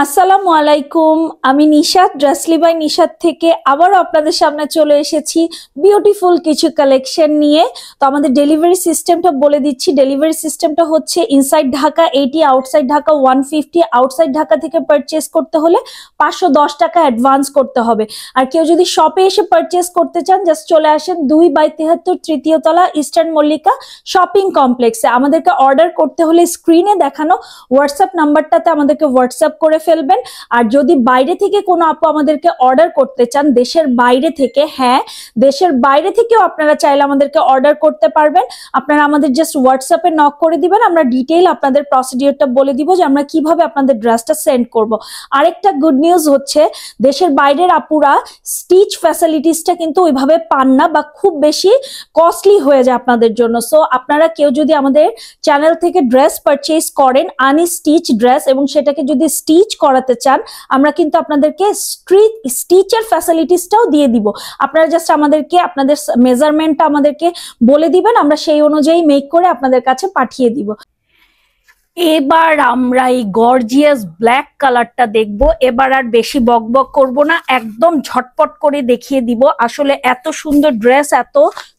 আসসালামু আলাইকুম। আমি নিশাত, ড্রেসলি বাই নিশাত থেকে আবারও আপনাদের সামনে চলে এসেছি বিউটিফুল কিছু কালেকশন নিয়ে। তো আমাদের ডেলিভারি সিস্টেমটা বলে দিচ্ছি। ডেলিভারি সিস্টেমটা হচ্ছে inside Dhaka 80, outside Dhaka 150। Outside Dhaka থেকে পারচেস করতে হলে 510 টাকা অ্যাডভান্স করতে হবে। আর কেউ যদি শপে এসে পারচেস করতে চান, জাস্ট চলে আসেন 2/73 তৃতীয় তলা ইস্টার্ন মল্লিকা শপিং কমপ্লেক্সে। আমাদেরকে অর্ডার করতে হলে স্ক্রিনে দেখানো হোয়াটসঅ্যাপ নাম্বারটাতে আমাদেরকে হোয়াটসঅ্যাপ করে ফেলবেন। আর যদি বাইরে থেকে কোনো আপু আমাদেরকে অর্ডার করতে চান, দেশের বাইরে থেকে, হ্যাঁ দেশের বাইরে থেকেও আপনারা চাইলে আমাদেরকে অর্ডার করতে পারবেন। আপনারা আমাদের জাস্ট হোয়াটসঅ্যাপে নক করে দিবেন, আমরা ডিটেইল আপনাদের প্রসিডিওরটা বলে দিব যে আমরা কিভাবে আপনাদের ড্রেসটা সেন্ড করব। আরেকটা গুড নিউজ হচ্ছে, দেশের বাইরের আপুরা স্টিচ ফ্যাসিলিটিসটা কিন্তু ওইভাবে পান না বা খুব বেশি কস্টলি হয়ে যায় আপনাদের জন্য। সো আপনারা কেউ যদি আমাদের চ্যানেল থেকে ড্রেস পারচেজ করেন আনস্টিচ ড্রেস এবং সেটাকে যদি স্টিচ করাতে চান, আমরা কিন্তু আপনাদেরকে স্টিচের ফ্যাসিলিটিসটাও দিয়ে দিব। আপনারা জাস্ট আমাদেরকে আপনাদের মেজারমেন্টটা আমাদেরকে বলে দিবেন, আমরা সেই অনুযায়ী মেক করে আপনাদের কাছে পাঠিয়ে দিব। এবার আমরা এই গর্জিয়াস ব্ল্যাক কালারটা দেখবো। এবার আর বেশি বকবক করব না, একদম ঝটপট করে দেখিয়ে দিব। আসলে এত সুন্দর ড্রেস এত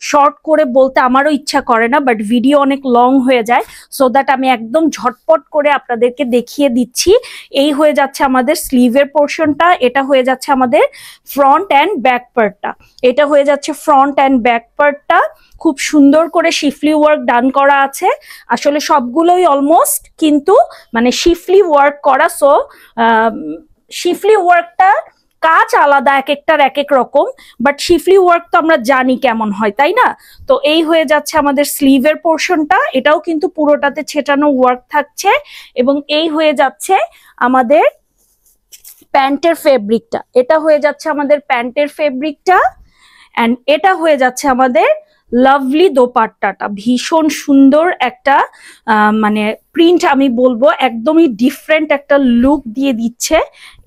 শর্ট করে বলতে আমারও ইচ্ছা করে না, বাট ভিডিও অনেক লং হয়ে যায়, সো দ্যাট আমি একদম ঝটপট করে আপনাদেরকে দেখিয়ে দিচ্ছি। এই হয়ে যাচ্ছে আমাদের স্লিভের পোর্শনটা, এটা হয়ে যাচ্ছে আমাদের ফ্রন্ট অ্যান্ড ব্যাক পার্টটা, এটা হয়ে যাচ্ছে ফ্রন্ট অ্যান্ড ব্যাক পার্টটা। খুব সুন্দর করে শিফলি ওয়ার্ক ডান করা আছে, আসলে সবগুলোই অলমোস্ট কিন্তু মানে শিফলি ওয়ার্ক করা। সো শিফলি ওয়ার্কটা কাজ আলাদা, এক একটার এক এক রকম, বাট শিফলি ওয়ার্ক তো আমরা জানি কেমন হয়, তাই না? তো এই হয়ে যাচ্ছে আমাদের স্লিভের পোর্শনটা, এটাও কিন্তু পুরোটাতে ছেটানো ওয়ার্ক থাকছে। এবং এই হয়ে যাচ্ছে আমাদের প্যান্টের ফেব্রিকটা, এটা হয়ে যাচ্ছে আমাদের প্যান্টের ফেব্রিকটা। অ্যান্ড এটা হয়ে যাচ্ছে আমাদের লাভলি দোপাট্টাটা, ভীষণ সুন্দর একটা মানে প্রিন্ট, আমি বলবো একদমই ডিফারেন্ট একটা লুক দিয়ে দিচ্ছে।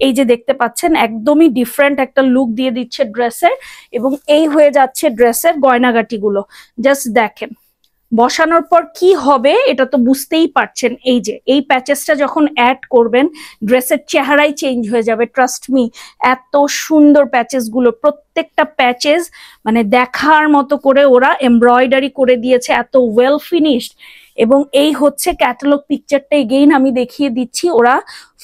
এই যে দেখতে পাচ্ছেন একদমই ডিফারেন্ট একটা লুক দিয়ে দিচ্ছে ড্রেসের। এবং এই হয়ে যাচ্ছে ড্রেসের গয়নাগাটিগুলো, জাস্ট দেখেন বসানোর পর কি হবে এটা তো বুঝতেই পারছেন। এই যে এই প্যাচেসটা যখন অ্যাড করবেন, ড্রেসের চেহারাই চেঞ্জ হয়ে যাবে, ট্রাস্ট মি। এত সুন্দর প্যাচেস গুলো, প্রত্যেকটা প্যাচেস মানে দেখার মতো করে ওরা এমব্রয়ডারি করে দিয়েছে, এত ওয়েল ফিনিশড। এবং এই হচ্ছে ক্যাটালগ পিকচারটা, এগেইন আমি দেখিয়ে দিচ্ছি। ওরা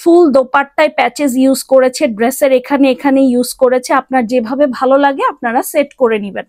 ফুল দোপাট্টায় প্যাচেস ইউজ করেছে, ড্রেসের এখানে এখানে ইউজ করেছে। আপনার যেভাবে ভালো লাগে আপনারা সেট করে নেবেন।